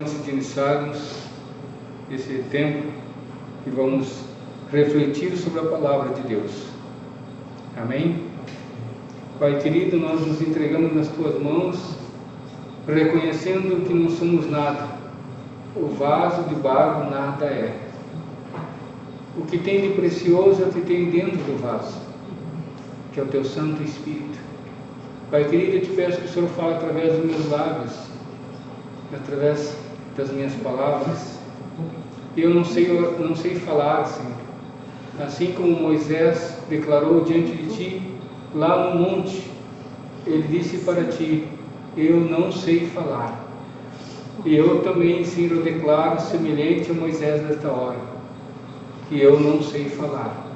Antes de iniciarmos esse tempo, que vamos refletir sobre a palavra de Deus. Amém? Pai querido, nós nos entregamos nas Tuas mãos, reconhecendo que não somos nada. O vaso de barro nada é. O que tem de precioso é o que tem dentro do vaso, que é o Teu Santo Espírito. Pai querido, eu te peço que o Senhor fale através dos meus lábios, através das minhas palavras. Eu não sei falar, Senhor. Assim como Moisés declarou diante de Ti, lá no monte, ele disse para Ti: eu não sei falar. E eu também, Senhor, eu declaro semelhante a Moisés nesta hora, que eu não sei falar.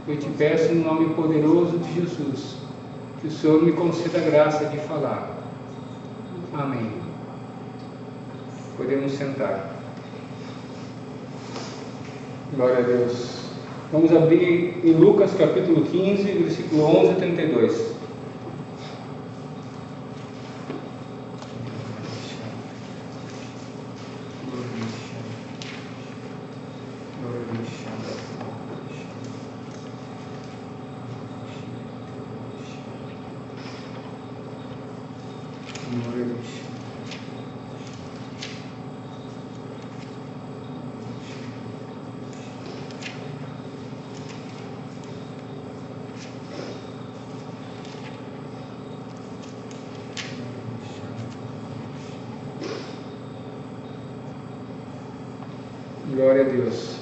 Eu te peço em nome poderoso de Jesus, que o Senhor me conceda a graça de falar. Amém. Podemos sentar. Glória a Deus. Vamos abrir em Lucas capítulo 15, versículo 11 a 32. Glória a Deus.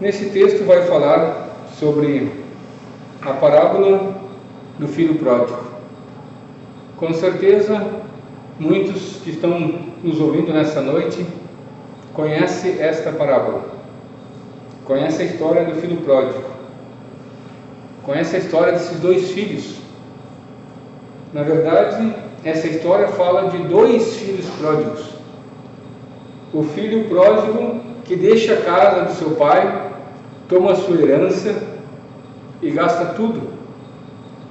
Nesse texto vai falar sobre a parábola do filho pródigo. Com certeza, muitos que estão nos ouvindo nessa noite conhecem esta parábola. Conhecem a história do filho pródigo. Conhecem a história desses dois filhos. Na verdade, essa história fala de dois filhos pródigos. O filho pródigo que deixa a casa do seu pai, toma a sua herança e gasta tudo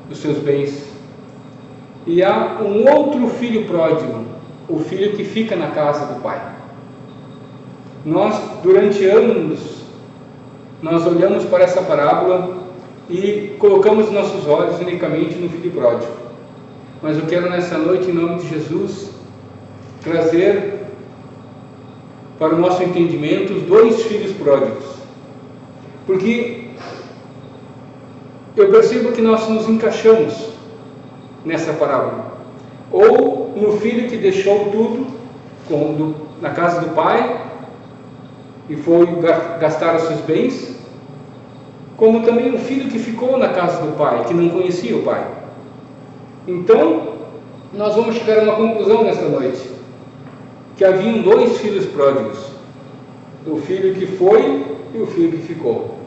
dos seus bens. E há um outro filho pródigo, o filho que fica na casa do pai. Nós, durante anos, nós olhamos para essa parábola e colocamos nossos olhos unicamente no filho pródigo. Mas eu quero nessa noite, em nome de Jesus, trazer para o nosso entendimento os dois filhos pródigos, porque eu percebo que nós nos encaixamos nessa parábola, ou no filho que deixou tudo na casa do pai e foi gastar os seus bens, como também o filho que ficou na casa do pai, que não conhecia o pai. Então, nós vamos chegar a uma conclusão nesta noite, que haviam dois filhos pródigos, o filho que foi e o filho que ficou.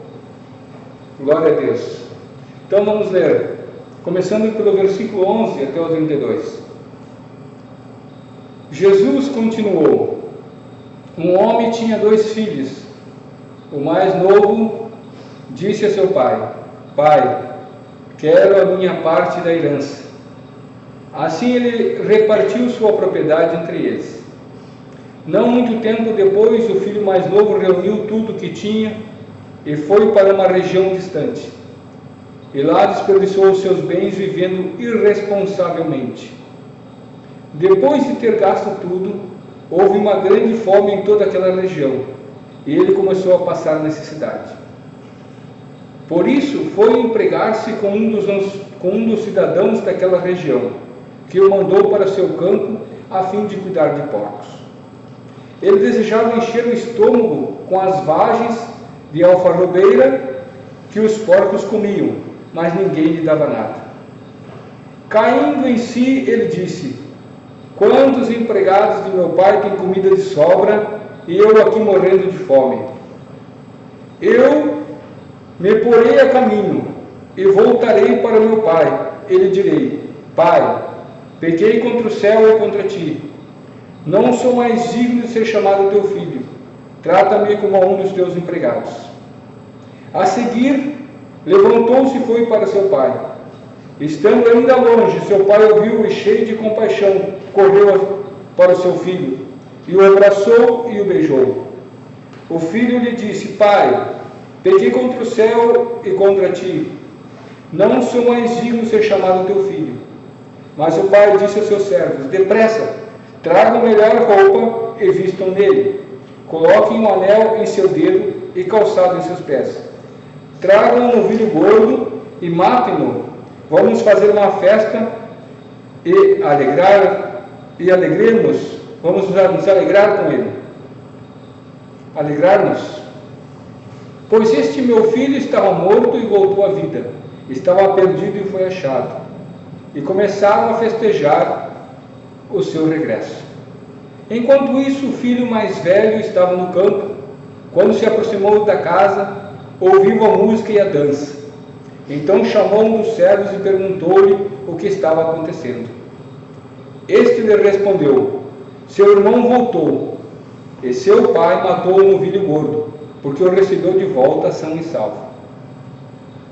Glória a Deus. Então vamos ler, começando pelo versículo 11 até o 32. Jesus continuou: um homem tinha dois filhos. O mais novo disse a seu pai: Pai, quero a minha parte da herança. Assim ele repartiu sua propriedade entre eles. Não muito tempo depois, o filho mais novo reuniu tudo o que tinha e foi para uma região distante. E lá desperdiçou os seus bens vivendo irresponsavelmente. Depois de ter gasto tudo, houve uma grande fome em toda aquela região e ele começou a passar necessidade. Por isso, foi empregar-se com um dos cidadãos daquela região, que o mandou para seu campo a fim de cuidar de porcos. Ele desejava encher o estômago com as vagens de alfarrobeira que os porcos comiam, mas ninguém lhe dava nada. Caindo em si, ele disse: Quantos empregados de meu pai têm comida de sobra e eu aqui morrendo de fome? Eu me porei a caminho e voltarei para meu pai. Ele direi: Pai, pequei contra o céu e contra ti. Não sou mais digno de ser chamado teu filho. Trata-me como a um dos teus empregados. A seguir, levantou-se e foi para seu pai. Estando ainda longe, seu pai ouviu e, cheio de compaixão, correu para o seu filho e o abraçou e o beijou. O filho lhe disse: Pai, pequei contra o céu e contra ti. Não sou mais digno de ser chamado teu filho. Mas o pai disse aos seus servos: Depressa, tragam melhor roupa e vistam nele. Coloquem um anel em seu dedo e calçado em seus pés. Tragam um novilho gordo e matem-no. Vamos fazer uma festa e alegremos. Vamos nos alegrar com ele. Alegrar-nos. Pois este meu filho estava morto e voltou à vida. Estava perdido e foi achado. E começaram a festejar o seu regresso. Enquanto isso, o filho mais velho estava no campo. Quando se aproximou da casa, ouviu a música e a dança. Então chamou um dos servos e perguntou-lhe o que estava acontecendo. Este lhe respondeu: Seu irmão voltou, e seu pai matou o novilho gordo, porque o recebeu de volta são e salvo.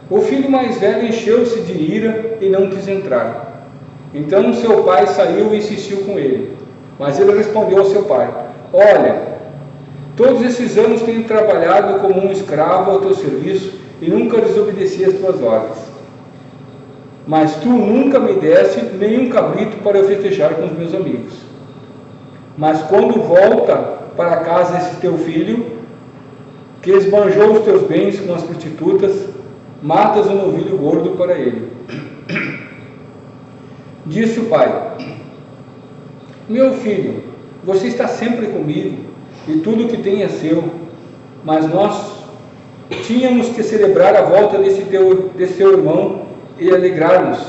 O filho mais velho encheu-se de ira e não quis entrar. Então seu pai saiu e insistiu com ele. Mas ele respondeu ao seu pai: Olha, todos esses anos tenho trabalhado como um escravo ao teu serviço e nunca desobedeci às tuas ordens. Mas tu nunca me deste nenhum cabrito para eu festejar com os meus amigos. Mas quando volta para casa esse teu filho, que esbanjou os teus bens com as prostitutas, matas um novilho gordo para ele. Disse o pai: Meu filho, você está sempre comigo, e tudo o que tem é seu, mas nós tínhamos que celebrar a volta desse teu irmão e alegrar-nos,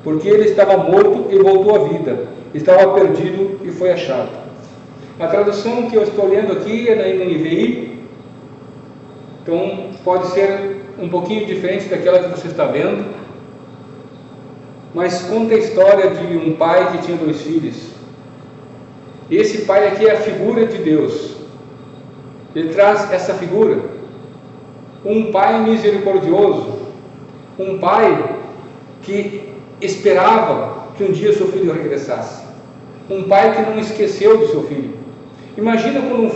porque ele estava morto e voltou à vida, estava perdido e foi achado. A tradução que eu estou lendo aqui é na NVI, então pode ser um pouquinho diferente daquela que você está vendo, mas conta a história de um pai que tinha 2 filhos. Esse pai aqui é a figura de Deus. Ele traz essa figura, um pai misericordioso, um pai que esperava que um dia seu filho regressasse, um pai que não esqueceu do seu filho. Imagina quando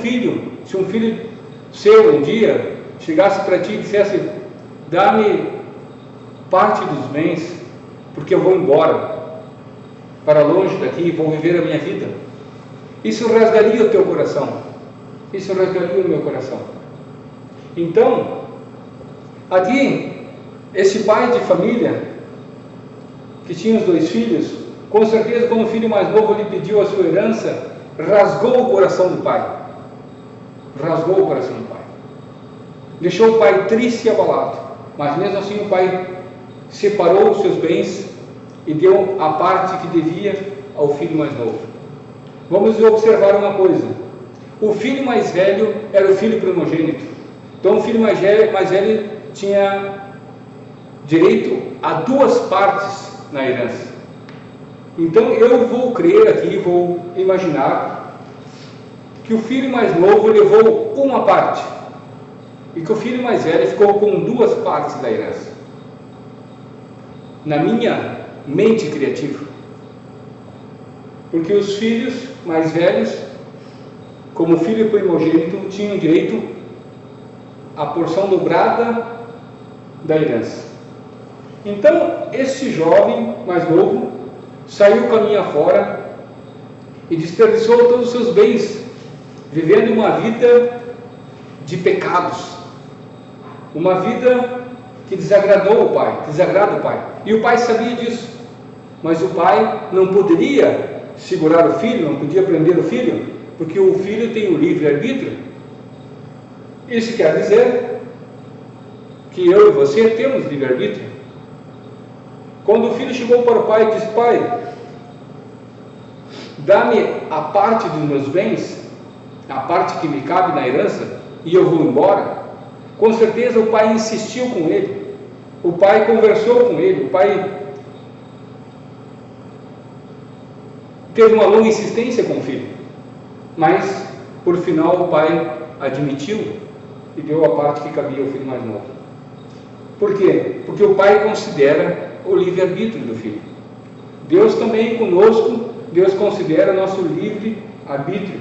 se um filho seu um dia chegasse para ti e dissesse: Dá-me parte dos bens, porque eu vou embora para longe daqui e vou viver a minha vida. Isso rasgaria o teu coração. Isso rasgaria o meu coração. Então, aqui, esse pai de família, que tinha os 2 filhos, com certeza, quando o filho mais novo lhe pediu a sua herança, rasgou o coração do pai. Rasgou o coração do pai. Deixou o pai triste e abalado. Mas mesmo assim o pai separou os seus bens e deu a parte que devia ao filho mais novo. Vamos observar uma coisa: o filho mais velho era o filho primogênito. Então o filho mais velho tinha direito a 2 partes na herança. Então eu vou crer aqui, vou imaginar que o filho mais novo levou uma parte e que o filho mais velho ficou com 2 partes da herança. Na minha mente criativa, porque os filhos mais velhos, como filho primogênito, tinham direito à porção dobrada da herança. Então esse jovem mais novo saiu caminho afora e desperdiçou todos os seus bens, vivendo uma vida de pecados, uma vida que desagradou o pai, desagrada o pai. E o pai sabia disso, mas o pai não poderia segurar o filho, não podia prender o filho, porque o filho tem o livre-arbítrio. Isso quer dizer que eu e você temos livre-arbítrio. Quando o filho chegou para o pai e disse: Pai, dá-me a parte dos meus bens, a parte que me cabe na herança, e eu vou embora. Com certeza o pai insistiu com ele, o pai conversou com ele, o pai teve uma longa insistência com o filho, mas por final o pai admitiu e deu a parte que cabia ao filho mais novo. Por quê? Porque o pai considera o livre-arbítrio do filho. Deus também conosco, Deus considera nosso livre-arbítrio.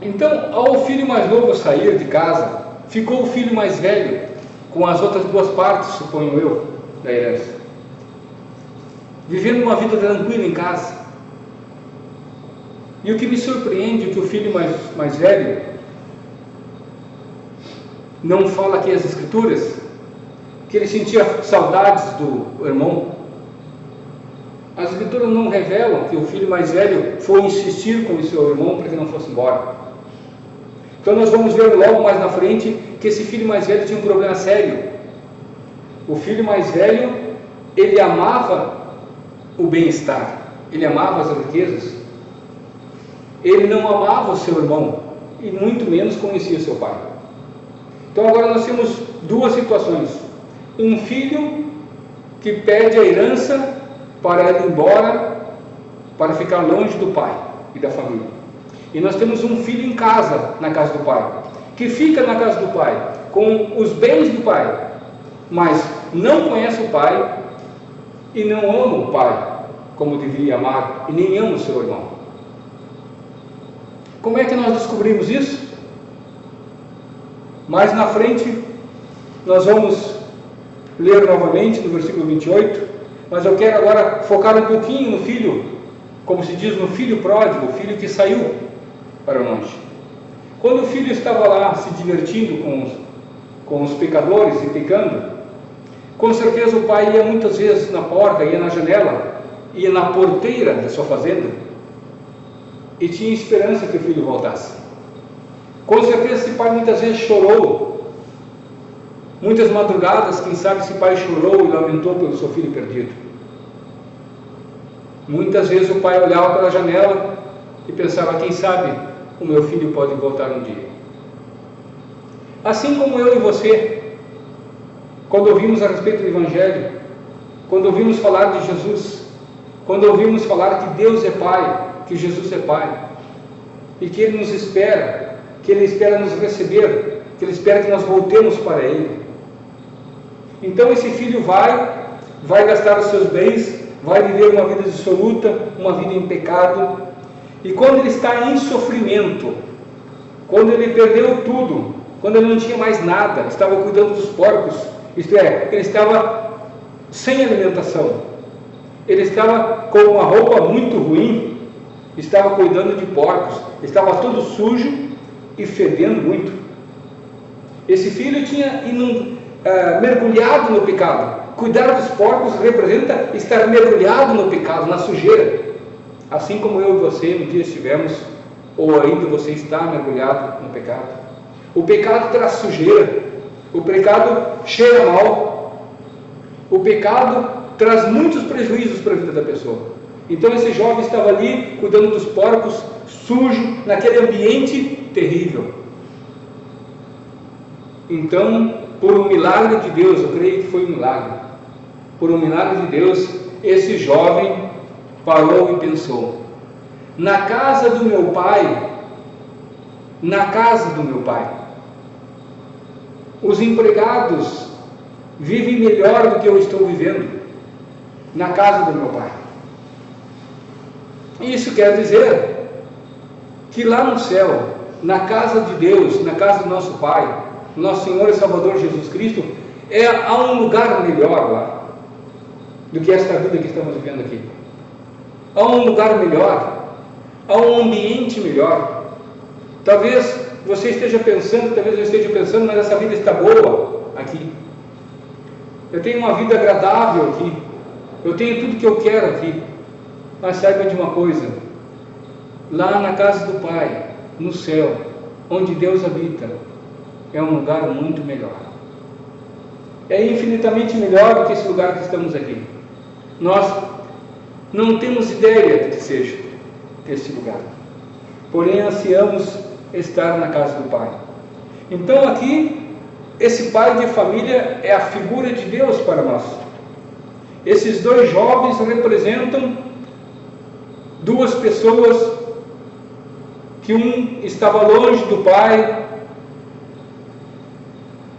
Então, ao filho mais novo sair de casa, ficou o filho mais velho com as outras duas partes, suponho eu, da herança, vivendo uma vida tranquila em casa. E o que me surpreende é que o filho mais velho não fala aqui as Escrituras que ele sentia saudades do irmão. As Escrituras não revelam que o filho mais velho foi insistir com o seu irmão para que não fosse embora. Então nós vamos ver logo mais na frente que esse filho mais velho tinha um problema sério. O filho mais velho, ele amava o bem-estar, ele amava as riquezas, ele não amava o seu irmão e muito menos conhecia o seu pai. Então agora nós temos duas situações: um filho que pede a herança para ir embora, para ficar longe do pai e da família, e nós temos um filho em casa, na casa do pai, que fica na casa do pai com os bens do pai, mas não conhece o pai e não ama o pai como deveria amar, e nem ama o seu irmão. Como é que nós descobrimos isso? Mais na frente nós vamos ler novamente no versículo 28, mas eu quero agora focar um pouquinho no filho, como se diz, no filho pródigo, o filho que saiu para longe. Quando o filho estava lá se divertindo com os pecadores e pecando, com certeza o pai ia muitas vezes na porta, ia na janela, ia na porteira da sua fazenda e tinha esperança que o filho voltasse. Com certeza esse pai muitas vezes chorou, muitas madrugadas, quem sabe esse pai chorou e lamentou pelo seu filho perdido. Muitas vezes o pai olhava pela janela e pensava: quem sabe o meu filho pode voltar um dia. Assim como eu e você, quando ouvimos a respeito do Evangelho, quando ouvimos falar de Jesus, quando ouvimos falar que Deus é Pai, que Jesus é Pai, e que Ele nos espera, que Ele espera nos receber, que Ele espera que nós voltemos para Ele. Então esse filho vai gastar os seus bens, vai viver uma vida dissoluta, uma vida em pecado, e quando ele está em sofrimento, quando ele perdeu tudo, quando ele não tinha mais nada, estava cuidando dos porcos, isto é, ele estava sem alimentação, ele estava com uma roupa muito ruim, estava cuidando de porcos, estava todo sujo e fedendo muito. Esse filho tinha mergulhado no pecado. Cuidar dos porcos representa estar mergulhado no pecado, na sujeira. Assim como eu e você um dia estivemos, ou ainda você está mergulhado no pecado. O pecado traz sujeira, o pecado cheira mal, o pecado traz muitos prejuízos para a vida da pessoa. Então esse jovem estava ali cuidando dos porcos, sujo, naquele ambiente terrível. Então, por um milagre de Deus, eu creio que foi um milagre, por um milagre de Deus, esse jovem parou e pensou: na casa do meu pai, os empregados vivem melhor do que eu estou vivendo na casa do meu pai. Isso quer dizer que lá no céu, na casa de Deus, na casa do nosso Pai, nosso Senhor e Salvador Jesus Cristo, há um lugar melhor lá do que esta vida que estamos vivendo aqui. Há um lugar melhor, há um ambiente melhor. Talvez você esteja pensando, talvez eu esteja pensando, mas essa vida está boa aqui. Eu tenho uma vida agradável aqui, eu tenho tudo que eu quero aqui. Mas saiba de uma coisa: lá na casa do Pai, no céu, onde Deus habita, é um lugar muito melhor. É infinitamente melhor do que esse lugar que estamos aqui. Nós não temos ideia do que seja esse lugar, porém ansiamos estar na casa do Pai. Então aqui, esse pai de família é a figura de Deus para nós. Esses dois jovens representam duas pessoas que um estava longe do pai,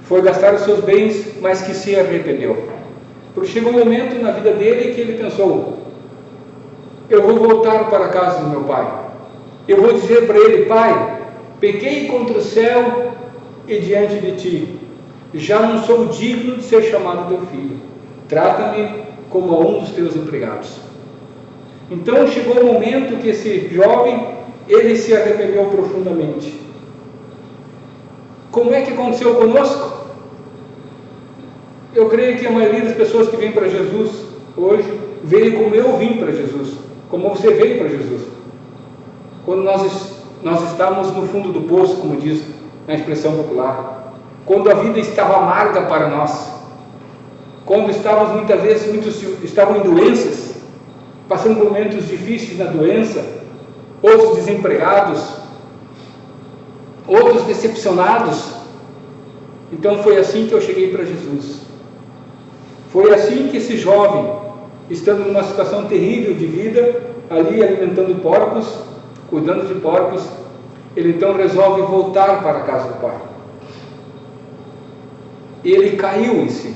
foi gastar os seus bens, mas que se arrependeu. Porque chegou um momento na vida dele que ele pensou: eu vou voltar para a casa do meu pai. Eu vou dizer para ele: pai, pequei contra o céu e diante de ti, já não sou digno de ser chamado teu filho, trata-me como a um dos teus empregados. Então chegou o momento que esse jovem, ele se arrependeu profundamente. Como é que aconteceu conosco? Eu creio que a maioria das pessoas que vêm para Jesus hoje, veio como eu vim para Jesus, como você veio para Jesus. Quando nós estávamos no fundo do poço, como diz na expressão popular, quando a vida estava amarga para nós, quando estávamos muitas vezes, muitos estavam em doenças, passando por momentos difíceis na doença, outros desempregados, outros decepcionados. Então foi assim que eu cheguei para Jesus. Foi assim que esse jovem, estando numa situação terrível de vida, ali alimentando porcos, cuidando de porcos, ele então resolve voltar para a casa do pai. Ele caiu em si.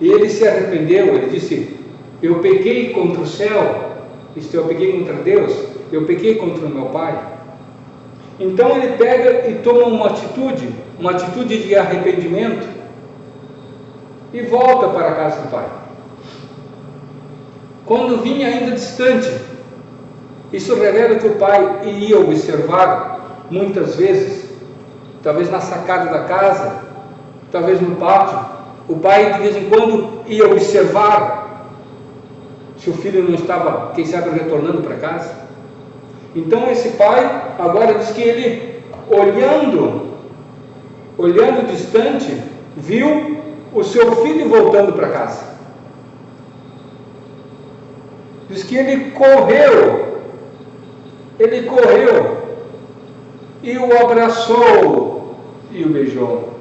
Ele se arrependeu, ele disse: eu pequei contra o céu, isto eu pequei contra Deus, eu pequei contra o meu pai. Então ele pega e toma uma atitude de arrependimento e volta para a casa do pai. Quando vinha ainda distante, isso revela que o pai iria observar muitas vezes, talvez na sacada da casa, talvez no pátio. O pai de vez em quando ia observar se o filho não estava, quem sabe, retornando para casa. Então esse pai agora diz que ele, olhando distante, viu o seu filho voltando para casa. Diz que ele correu e o abraçou e o beijou.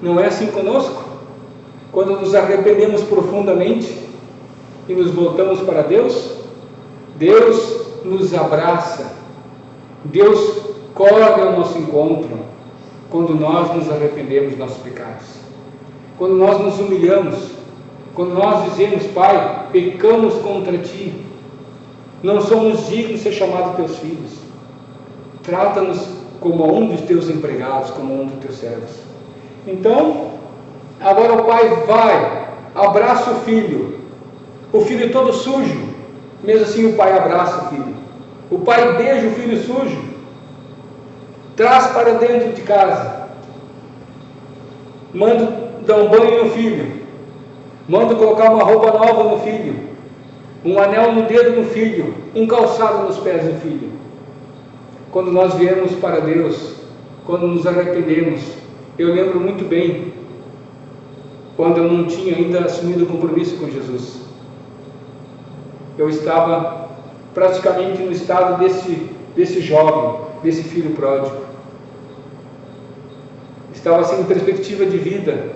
Não é assim conosco? Quando nos arrependemos profundamente e nos voltamos para Deus, Deus nos abraça, Deus corre ao nosso encontro, quando nós nos arrependemos dos nossos pecados, quando nós nos humilhamos, quando nós dizemos: Pai, pecamos contra Ti, não somos dignos de ser chamados Teus filhos, trata-nos como um dos Teus empregados, como um dos Teus servos. Então, agora o pai vai, abraça o filho todo sujo, mesmo assim o pai abraça o filho. O pai beija o filho sujo, traz para dentro de casa, manda dar um banho no filho, manda colocar uma roupa nova no filho, um anel no dedo no filho, um calçado nos pés do filho. Quando nós viemos para Deus, quando nos arrependemos, eu lembro muito bem quando eu não tinha ainda assumido o compromisso com Jesus. Eu estava praticamente no estado desse jovem, desse filho pródigo. Estava sem perspectiva de vida,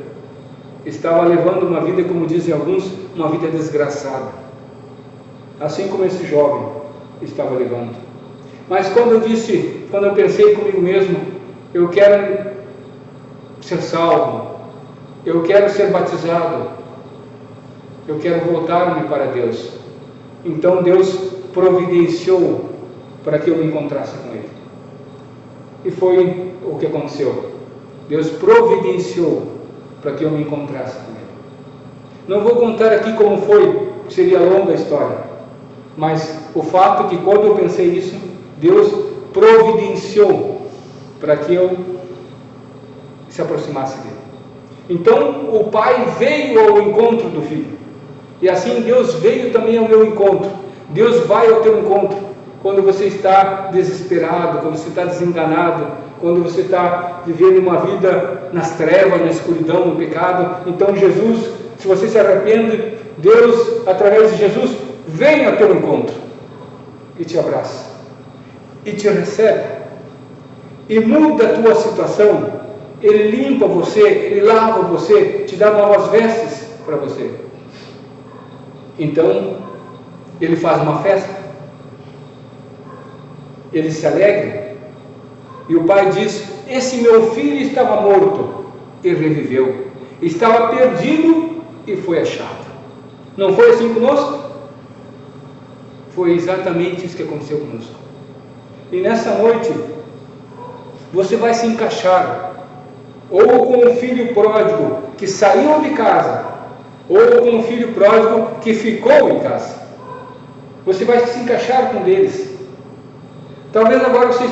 estava levando uma vida, como dizem alguns, uma vida desgraçada, assim como esse jovem estava levando. Mas quando eu pensei comigo mesmo: eu quero ser salvo, eu quero ser batizado, eu quero voltar-me para Deus. Então Deus providenciou para que eu me encontrasse com Ele. E foi o que aconteceu. Deus providenciou para que eu me encontrasse com Ele. Não vou contar aqui como foi, seria longa a história, mas o fato é que quando eu pensei isso, Deus providenciou para que eu se aproximasse dele. Então o pai veio ao encontro do filho, e assim Deus veio também ao meu encontro. Deus vai ao teu encontro quando você está desesperado, quando você está desenganado, quando você está vivendo uma vida nas trevas, na escuridão, no pecado. Então Jesus, se você se arrepende, Deus, através de Jesus, vem ao teu encontro e te abraça e te recebe e muda a tua situação. Ele limpa você, Ele lava você, te dá novas vestes para você. Então, Ele faz uma festa, Ele se alegra, e o pai diz: esse meu filho estava morto e reviveu, estava perdido e foi achado. Não foi assim conosco? Foi exatamente isso que aconteceu conosco. E nessa noite, você vai se encaixar ou com o filho pródigo que saiu de casa, ou com o filho pródigo que ficou em casa. Você vai se encaixar com um deles. Talvez agora você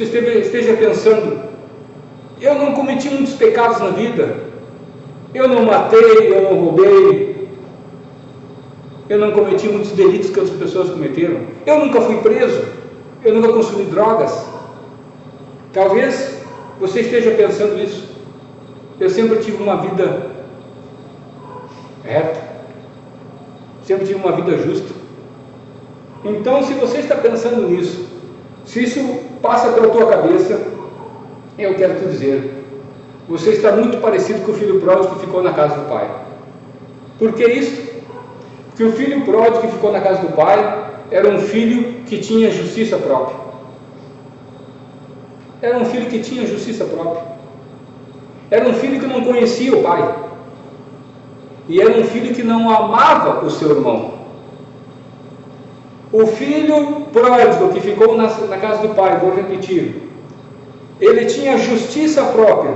esteja pensando: eu não cometi muitos pecados na vida, eu não matei, eu não roubei, eu não cometi muitos delitos que outras pessoas cometeram, eu nunca fui preso, eu nunca consumi drogas. Talvez você esteja pensando isso. Eu sempre tive uma vida reta, sempre tive uma vida justa. Então, se você está pensando nisso, se isso passa pela tua cabeça, eu quero te dizer, você está muito parecido com o filho pródigo que ficou na casa do pai. Por que isso? Porque o filho pródigo que ficou na casa do pai era um filho que tinha justiça própria. Era um filho que tinha justiça própria. Era um filho que não conhecia o pai. E era um filho que não amava o seu irmão. O filho pródigo que ficou na casa do pai, vou repetir, ele tinha justiça própria.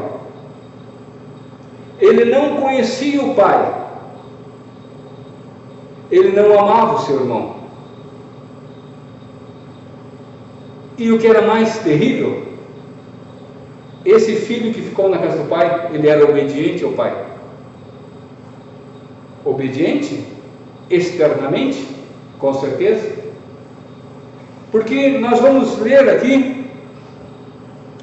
Ele não conhecia o pai. Ele não amava o seu irmão. E o que era mais terrível, esse filho que ficou na casa do pai, ele era obediente ao pai. Obediente externamente, com certeza. Porque nós vamos ler aqui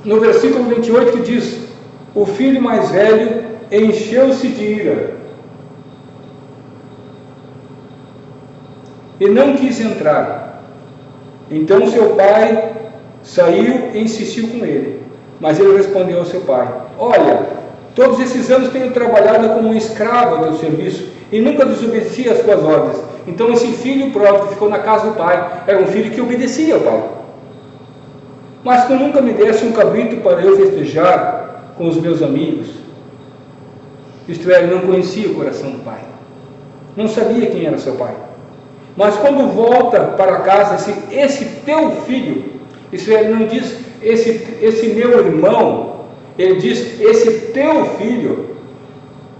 no versículo 28 que diz: o filho mais velho encheu-se de ira e não quis entrar. Então seu pai saiu e insistiu com ele. Mas ele respondeu ao seu pai: olha, todos esses anos tenho trabalhado como um escravo ao teu serviço e nunca desobedeci às tuas ordens. Então esse filho pródigo que ficou na casa do pai era um filho que obedecia ao pai. Mas tu nunca me desse um cabrito para eu festejar com os meus amigos. Isto é, ele não conhecia o coração do pai, não sabia quem era seu pai. Mas quando volta para casa, esse teu filho, isso é, ele não diz esse meu irmão, ele diz esse teu filho,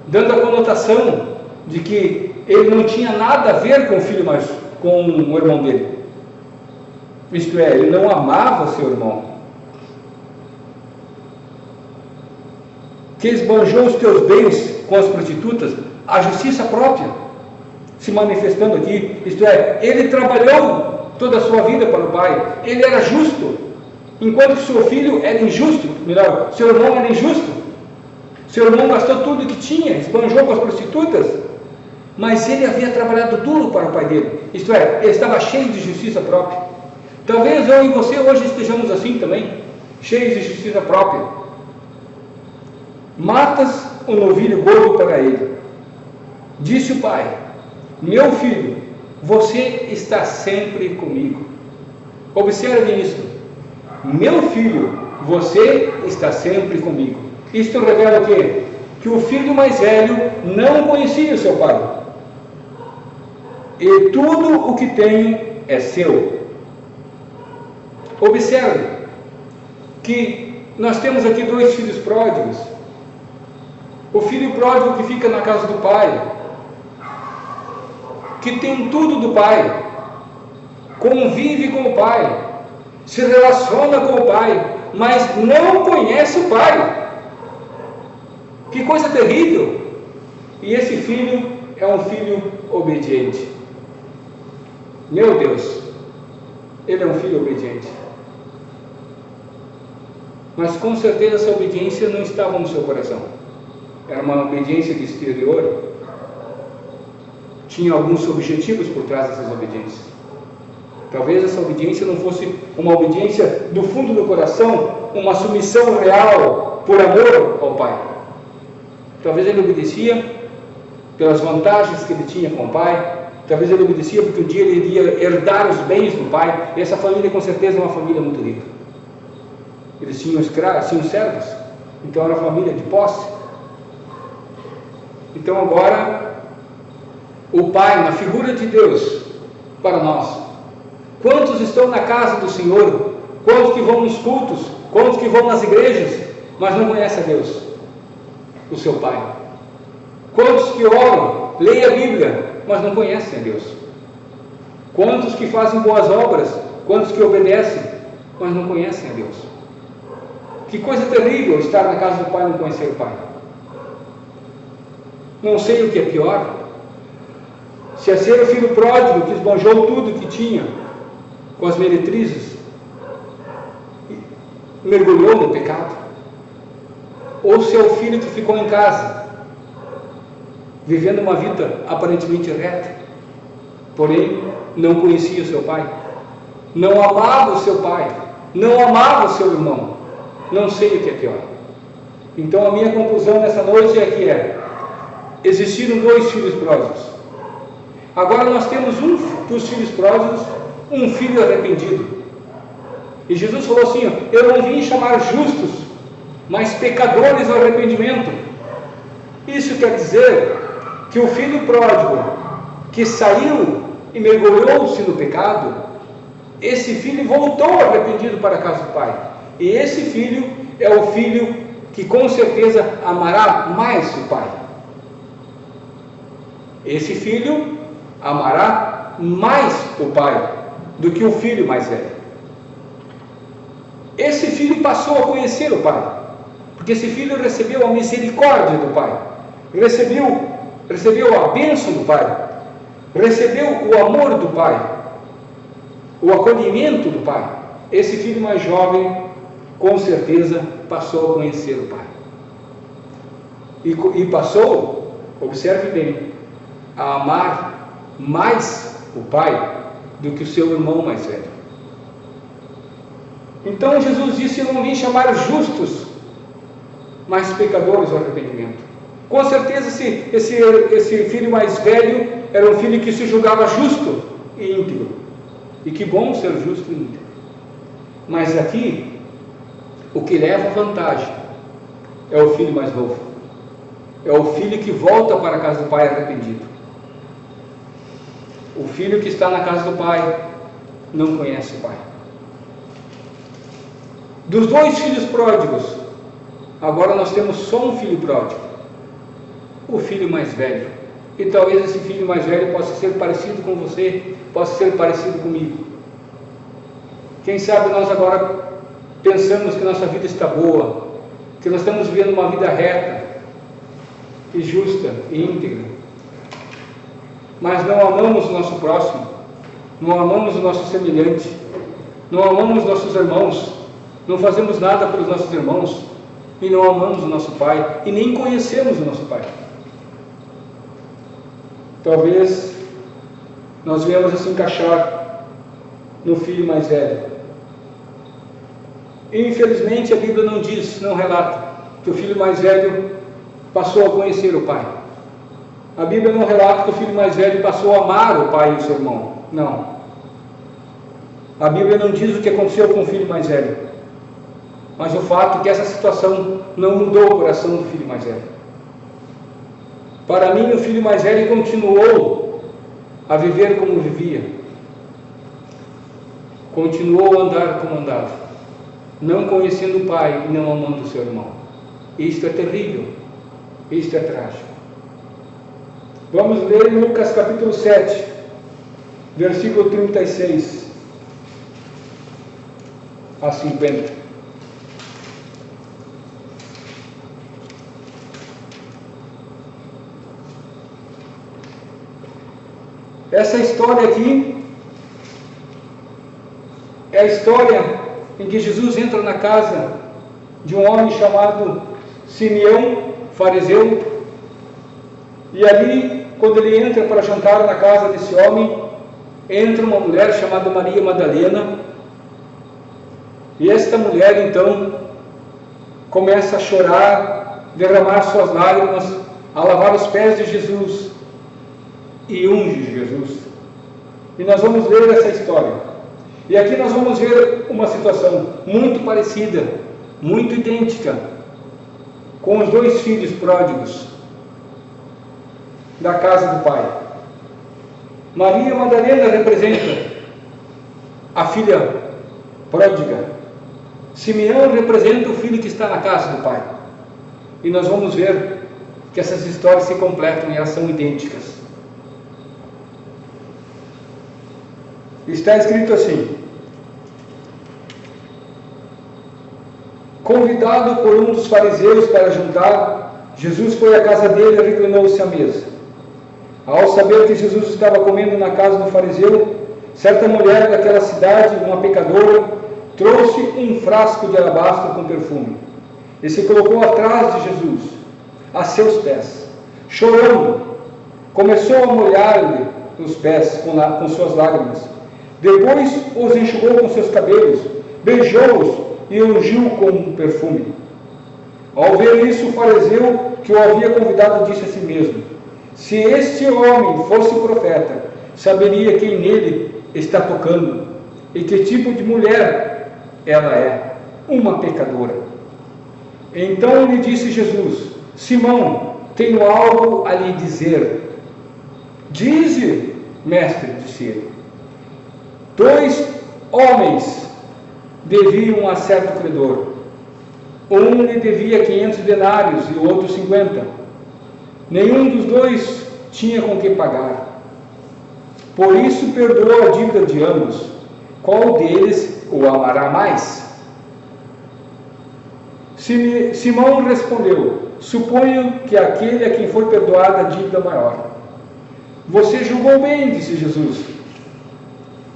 dando a conotação de que ele não tinha nada a ver com o filho mais, com o irmão dele. Isto é, ele não amava seu irmão. Que esbanjou os teus bens com as prostitutas, a justiça própria se manifestando aqui. Isto é, ele trabalhou toda a sua vida para o pai, ele era justo, enquanto que seu filho era injusto, melhor, seu irmão era injusto. Seu irmão gastou tudo que tinha, esbanjou com as prostitutas, mas ele havia trabalhado duro para o pai dele, isto é, ele estava cheio de justiça própria. Talvez eu e você hoje estejamos assim também, cheios de justiça própria. Matas um novilho gordo para ele. Disse o pai: meu filho, você está sempre comigo. Observe isso. Meu filho, você está sempre comigo. Isto revela o quê? Que o filho mais velho não conhecia o seu pai. E tudo o que tenho é seu. Observe que nós temos aqui dois filhos pródigos. O filho pródigo que fica na casa do pai, que tem tudo do pai, convive com o pai, se relaciona com o pai, mas não conhece o pai. Que coisa terrível! E esse filho é um filho obediente. Meu Deus, ele é um filho obediente. Mas com certeza essa obediência não estava no seu coração. Era uma obediência de exterior. Tinha alguns objetivos por trás dessas obediências. Talvez essa obediência não fosse uma obediência do fundo do coração, uma submissão real por amor ao pai. Talvez ele obedecia pelas vantagens que ele tinha com o pai. Talvez ele obedecia porque um dia ele iria herdar os bens do pai. E essa família com certeza é uma família muito rica. Eles tinham escravos, tinham servos. Então era uma família de posse. Então agora o pai, na figura de Deus para nós, Quantos estão na casa do Senhor? Quantos que vão nos cultos? Quantos que vão nas igrejas? Mas não conhecem a Deus, o seu Pai? Quantos que oram, leem a Bíblia, mas não conhecem a Deus? Quantos que fazem boas obras? Quantos que obedecem, mas não conhecem a Deus? Que coisa terrível estar na casa do Pai e não conhecer o Pai. Não sei o que é pior, se é ser o filho pródigo que esbanjou tudo que tinha com as meretrizes e mergulhou no pecado, ou se é o filho que ficou em casa vivendo uma vida aparentemente reta, porém não conhecia o seu pai, não amava o seu pai, não amava o seu irmão. Não sei o que é pior. Então a minha conclusão nessa noite é que existiram dois filhos pródigos. Agora nós temos um dos filhos pródigos, um filho arrependido. E Jesus falou assim: eu não vim chamar justos, mas pecadores ao arrependimento. Isso quer dizer que o filho pródigo que saiu e mergulhou-se no pecado, esse filho voltou arrependido para a casa do pai. E esse filho é o filho que com certeza amará mais o pai. Esse filho amará mais o pai do que o filho mais velho. Esse filho passou a conhecer o pai, porque esse filho recebeu a misericórdia do pai, recebeu a bênção do pai, recebeu o amor do pai, o acolhimento do pai. Esse filho mais jovem, com certeza, passou a conhecer o pai. E passou, observe bem, a amar mais o pai do que o seu irmão mais velho. Então Jesus disse: eu não vim chamar justos, mas pecadores ao arrependimento. Com certeza esse filho mais velho era um filho que se julgava justo e íntegro. E que bom ser justo e íntegro. Mas aqui, o que leva vantagem é o filho mais novo. É o filho que volta para a casa do pai arrependido. O filho que está na casa do pai não conhece o pai. Dos dois filhos pródigos, agora nós temos só um filho pródigo, o filho mais velho. E talvez esse filho mais velho possa ser parecido com você, possa ser parecido comigo. Quem sabe nós agora pensamos que nossa vida está boa, que nós estamos vivendo uma vida reta e justa e íntegra, mas não amamos o nosso próximo, não amamos o nosso semelhante, não amamos nossos irmãos, não fazemos nada pelos nossos irmãos, e não amamos o nosso pai, e nem conhecemos o nosso pai. Talvez nós venhamos a se encaixar no filho mais velho. E infelizmente a Bíblia não diz, não relata que o filho mais velho passou a conhecer o pai. A Bíblia não relata que o filho mais velho passou a amar o pai e o seu irmão. Não. A Bíblia não diz o que aconteceu com o filho mais velho. Mas o fato é que essa situação não mudou o coração do filho mais velho. Para mim, o filho mais velho continuou a viver como vivia. Continuou a andar como andava, não conhecendo o pai e não amando o seu irmão. Isto é terrível. Isto é trágico. Vamos ler Lucas capítulo 7, versículo 36 a 50. Essa história aqui é a história em que Jesus entra na casa de um homem chamado Simeão, fariseu, e ali, quando ele entra para jantar na casa desse homem, entra uma mulher chamada Maria Madalena, e esta mulher então começa a chorar, derramar suas lágrimas, a lavar os pés de Jesus e unge Jesus. E nós vamos ler essa história. E aqui nós vamos ver uma situação muito parecida, muito idêntica, com os dois filhos pródigos da casa do pai. Maria Madalena representa a filha pródiga. Simeão representa o filho que está na casa do pai. E nós vamos ver que essas histórias se completam e elas são idênticas. Está escrito assim: convidado por um dos fariseus para jantar, Jesus foi à casa dele e reclinou-se à mesa. Ao saber que Jesus estava comendo na casa do fariseu, certa mulher daquela cidade, uma pecadora, trouxe um frasco de alabastro com perfume e se colocou atrás de Jesus, a seus pés. Chorando, começou a molhar-lhe os pés com suas lágrimas. Depois os enxugou com seus cabelos, beijou-os e ungiu com perfume. Ao ver isso, o fariseu que o havia convidado disse a si mesmo: se este homem fosse profeta, saberia quem nele está tocando e que tipo de mulher ela é, uma pecadora. Então lhe disse Jesus: Simão, tenho algo a lhe dizer. Dize, mestre, disse ele. 2 homens deviam a certo credor. Um lhe devia 500 denários e o outro 50. Nenhum dos dois tinha com que pagar. Por isso perdoou a dívida de ambos. Qual deles o amará mais? Simão respondeu: suponho que aquele a quem foi perdoada a dívida maior. Você julgou bem, disse Jesus.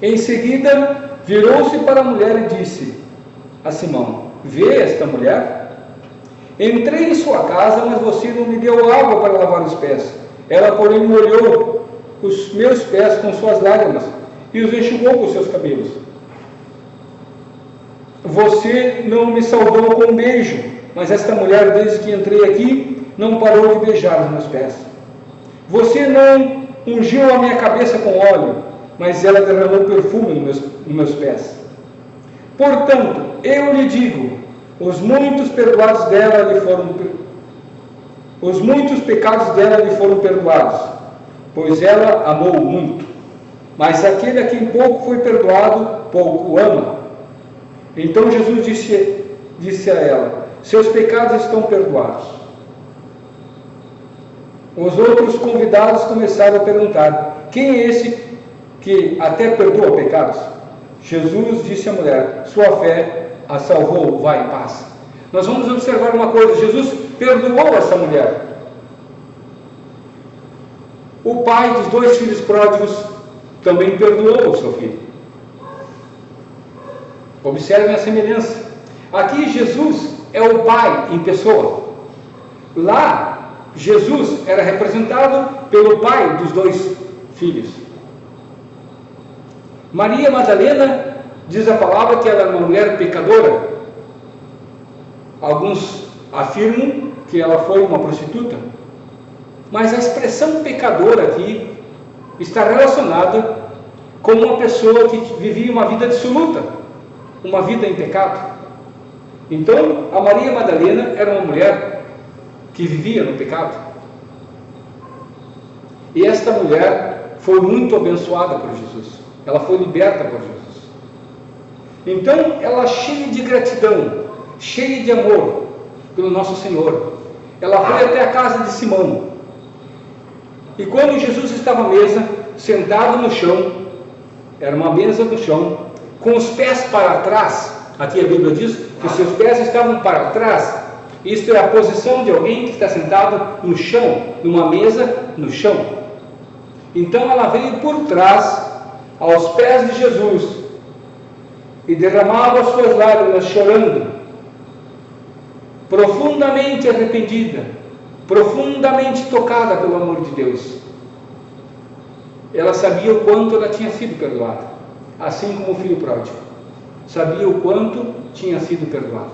Em seguida, virou-se para a mulher e disse a Simão: vê esta mulher? Entrei em sua casa, mas você não me deu água para lavar os pés. Ela, porém, molhou os meus pés com suas lágrimas e os enxugou com seus cabelos. Você não me saudou com um beijo, mas esta mulher, desde que entrei aqui, não parou de beijar os meus pés. Você não ungiu a minha cabeça com óleo, mas ela derramou perfume nos meus pés. Portanto, eu lhe digo, os muitos pecados dela lhe foram perdoados, pois ela amou muito. Mas aquele a quem pouco foi perdoado, pouco ama. Então Jesus disse a ela: seus pecados estão perdoados. Os outros convidados começaram a perguntar: quem é esse que até perdoa pecados? Jesus disse à mulher: sua fé a salvou, vá em paz. Nós vamos observar uma coisa: Jesus perdoou essa mulher. O pai dos 2 filhos pródigos também perdoou o seu filho. Observem a semelhança. Aqui Jesus é o pai em pessoa. Lá, Jesus era representado pelo pai dos 2 filhos. Maria Madalena, diz a palavra que ela era uma mulher pecadora. Alguns afirmam que ela foi uma prostituta. Mas a expressão pecadora aqui está relacionada com uma pessoa que vivia uma vida dissoluta, uma vida em pecado. Então, a Maria Madalena era uma mulher que vivia no pecado. E esta mulher foi muito abençoada por Jesus. Ela foi liberta por Jesus. Então, ela, cheia de gratidão, cheia de amor pelo nosso Senhor, ela foi até a casa de Simão. E quando Jesus estava à mesa, sentado no chão, era uma mesa no chão, com os pés para trás, aqui a Bíblia diz que seus pés estavam para trás. Isto é a posição de alguém que está sentado no chão, numa mesa no chão. Então ela veio por trás, aos pés de Jesus, e derramava as suas lágrimas, chorando, profundamente arrependida, profundamente tocada pelo amor de Deus. Ela sabia o quanto ela tinha sido perdoada, assim como o filho pródigo sabia o quanto tinha sido perdoado.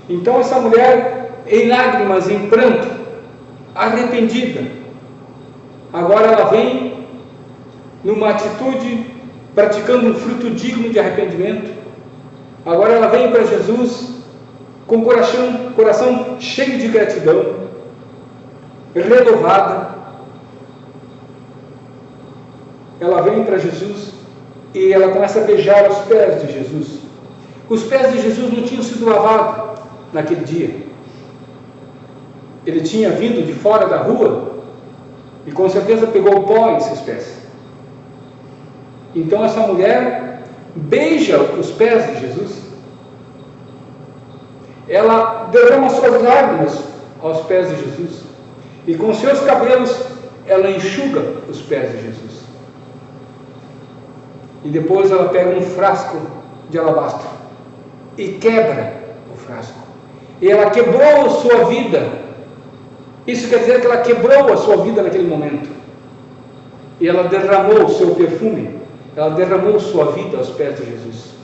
Então essa mulher, em lágrimas, em pranto, arrependida, agora ela vem numa atitude, praticando um fruto digno de arrependimento. Agora ela vem para Jesus com o coração cheio de gratidão, renovada. Ela vem para Jesus e ela começa a beijar os pés de Jesus. Os pés de Jesus não tinham sido lavados naquele dia. Ele tinha vindo de fora da rua e com certeza pegou o pó em seus pés. Então essa mulher beija os pés de Jesus. Ela derrama suas lágrimas aos pés de Jesus. E com seus cabelos ela enxuga os pés de Jesus. E depois ela pega um frasco de alabastro e quebra o frasco. E ela quebrou a sua vida. Isso quer dizer que ela quebrou a sua vida naquele momento. E ela derramou o seu perfume. Ela derramou sua vida aos pés de Jesus.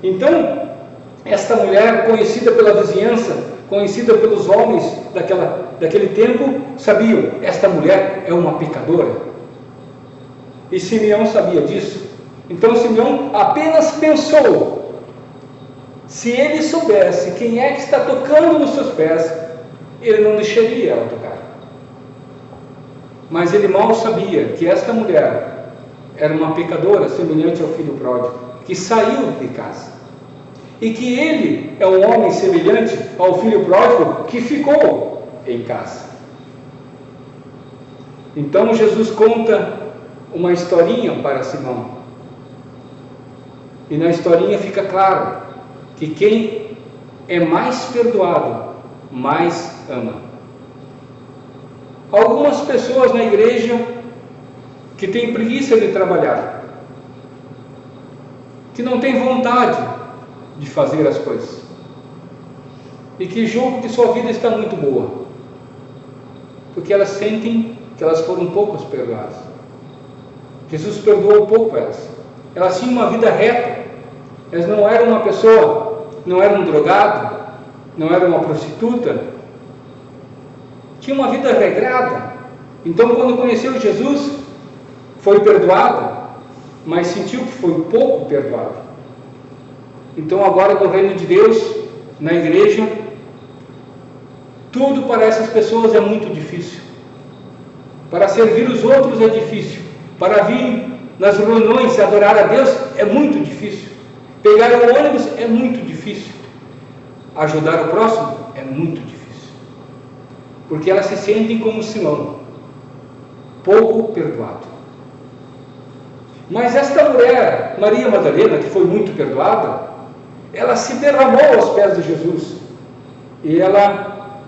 Então, esta mulher, conhecida pela vizinhança, conhecida pelos homens daquele tempo, sabiam, esta mulher é uma pecadora. E Simeão sabia disso. Então Simeão apenas pensou, se ele soubesse quem é que está tocando nos seus pés, ele não deixaria ela tocar. Mas ele mal sabia que esta mulher era uma pecadora semelhante ao filho pródigo, que saiu de casa. E que ele é um homem semelhante ao filho pródigo que ficou em casa. Então Jesus conta uma historinha para Simão. E na historinha fica claro que quem é mais perdoado, mais ama. Algumas pessoas na igreja que têm preguiça de trabalhar, que não têm vontade de fazer as coisas, e que julgam que sua vida está muito boa, porque elas sentem que elas foram poucas perdoadas. Jesus perdoou pouco elas. Elas tinham uma vida reta. Elas não eram uma pessoa, não eram um drogado, não eram uma prostituta. Tinha uma vida regrada. Então, quando conheceu Jesus, foi perdoada, mas sentiu que foi pouco perdoado. Então, agora no reino de Deus, na igreja, tudo para essas pessoas é muito difícil. Para servir os outros é difícil. Para vir nas reuniões e adorar a Deus é muito difícil. Pegar o ônibus é muito difícil. Ajudar o próximo é muito difícil. Porque elas se sentem como Simão, pouco perdoado. Mas esta mulher, Maria Madalena, que foi muito perdoada, ela se derramou aos pés de Jesus. E ela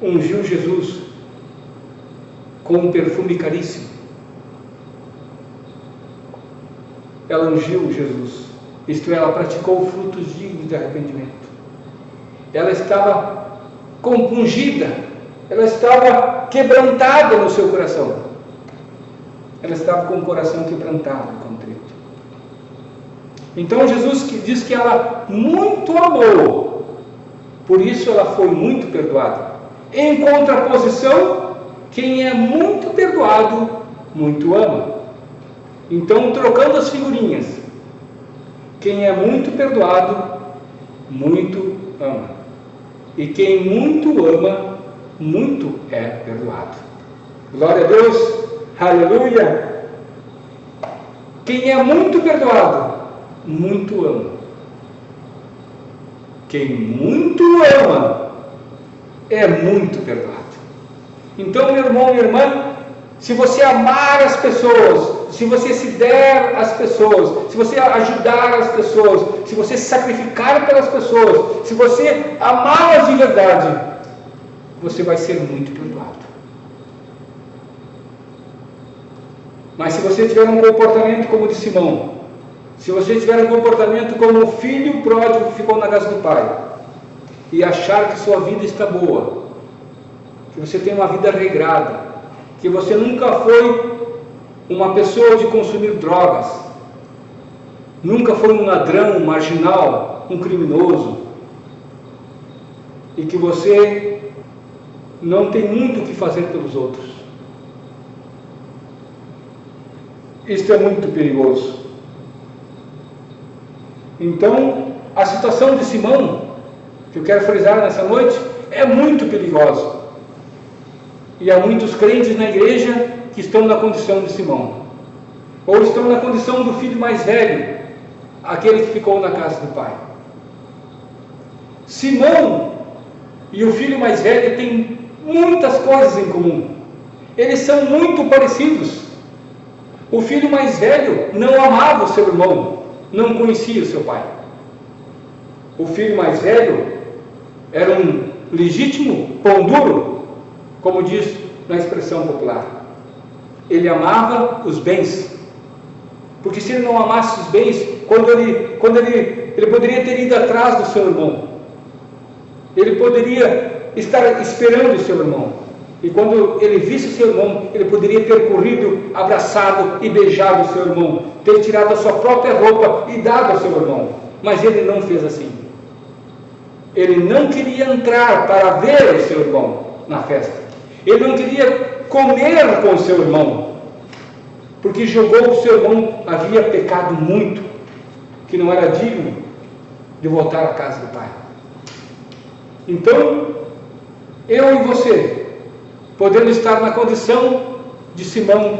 ungiu Jesus com um perfume caríssimo. Ela ungiu Jesus, isto é, ela praticou frutos dignos de arrependimento. Ela estava compungida, ela estava quebrantada no seu coração. Ela estava com o coração quebrantado e contrito. Então Jesus diz que ela muito amou, por isso ela foi muito perdoada. Em contraposição, quem é muito perdoado, muito ama. Então, trocando as figurinhas, quem é muito perdoado, muito ama. E quem muito ama, muito é perdoado. Glória a Deus, aleluia. Quem é muito perdoado, muito ama. Quem muito ama, é muito perdoado. Então, meu irmão, minha irmã, se você amar as pessoas, se você se der às pessoas, se você ajudar as pessoas, se você se sacrificar pelas pessoas, se você amá-las de verdade, você vai ser muito perdoado. Mas se você tiver um comportamento como o de Simão, se você tiver um comportamento como o filho pródigo que ficou na casa do pai, e achar que sua vida está boa, que você tem uma vida regrada, que você nunca foi uma pessoa de consumir drogas, nunca foi um ladrão, um marginal, um criminoso, e que você não tem muito o que fazer pelos outros. Isto é muito perigoso. Então, a situação de Simão, que eu quero frisar nessa noite, é muito perigosa. E há muitos crentes na igreja que estão na condição de Simão. Ou estão na condição do filho mais velho, aquele que ficou na casa do pai. Simão e o filho mais velho têm muitas coisas em comum. Eles são muito parecidos. O filho mais velho não amava o seu irmão, não conhecia o seu pai. O filho mais velho era um legítimo pão duro, como diz na expressão popular. Ele amava os bens, porque se ele não amasse os bens, quando ele poderia ter ido atrás do seu irmão, ele poderia estar esperando o seu irmão, e quando ele visse o seu irmão, ele poderia ter corrido, abraçado e beijado o seu irmão, ter tirado a sua própria roupa e dado ao seu irmão. Mas ele não fez assim. Ele não queria entrar para ver o seu irmão na festa. Ele não queria comer com o seu irmão, porque julgou que o seu irmão havia pecado muito, que não era digno de voltar à casa do pai. Então, eu e você podemos estar na condição de Simão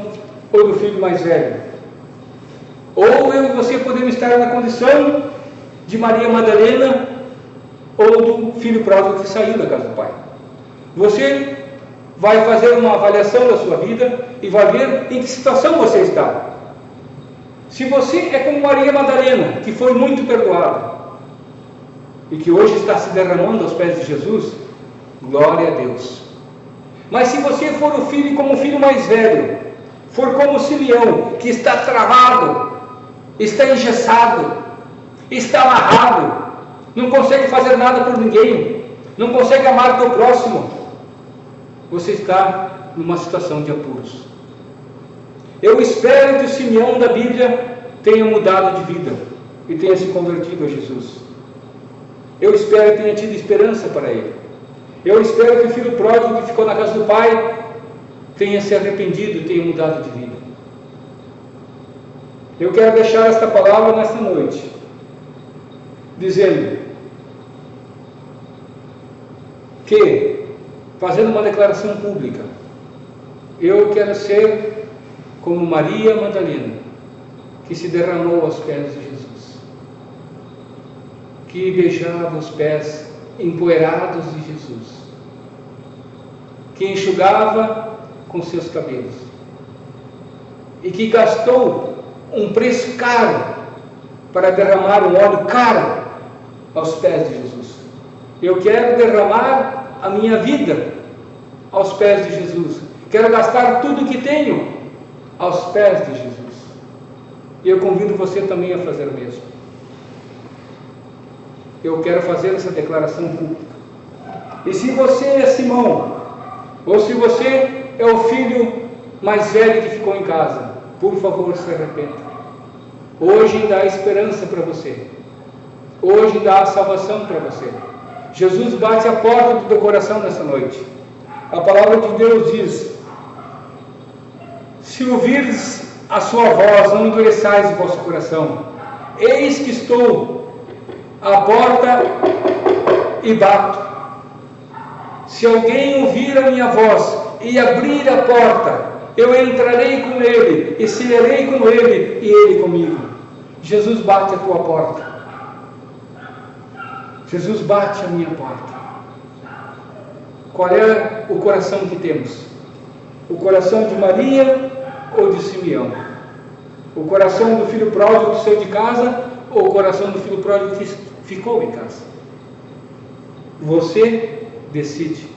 ou do filho mais velho. Ou eu e você podemos estar na condição de Maria Madalena ou do filho pródigo que saiu da casa do pai. Você vai fazer uma avaliação da sua vida e vai ver em que situação você está. Se você é como Maria Madalena, que foi muito perdoada e que hoje está se derramando aos pés de Jesus, glória a Deus. Mas se você for o filho como o filho mais velho, for como Simeão, que está travado, está engessado, está amarrado, não consegue fazer nada por ninguém, não consegue amar o próximo, você está numa situação de apuros. Eu espero que o Simeão da Bíblia tenha mudado de vida e tenha se convertido a Jesus. Eu espero que tenha tido esperança para ele. Eu espero que o filho pródigo que ficou na casa do pai tenha se arrependido e tenha mudado de vida. Eu quero deixar esta palavra nesta noite, dizendo que, fazendo uma declaração pública, eu quero ser como Maria Madalena, que se derramou aos pés de Jesus, que beijava os pés empoeirados de Jesus, que enxugava com seus cabelos e que gastou um preço caro para derramar um óleo caro aos pés de Jesus. Eu quero derramar a minha vida aos pés de Jesus. Quero gastar tudo que tenho aos pés de Jesus. E eu convido você também a fazer o mesmo. Eu quero fazer essa declaração pública. E se você é Simão, ou se você é o filho mais velho que ficou em casa, por favor, se arrependa. Hoje ainda há esperança para você. Hoje ainda há salvação para você. Jesus bate a porta do teu coração nessa noite. A palavra de Deus diz: se ouvires a sua voz, não endureçais o vosso coração. Eis que estou à porta e bato. Se alguém ouvir a minha voz e abrir a porta, eu entrarei com ele e cearei com ele e ele comigo. Jesus bate a tua porta. Jesus bate a minha porta. Qual é o coração que temos? O coração de Maria ou de Simeão? O coração do filho pródigo que saiu de casa ou o coração do filho pródigo que ficou em casa? Você decide.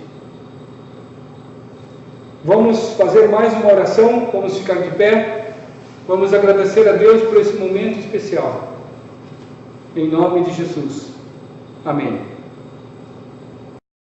Vamos fazer mais uma oração, vamos ficar de pé, vamos agradecer a Deus por esse momento especial. Em nome de Jesus. Amém.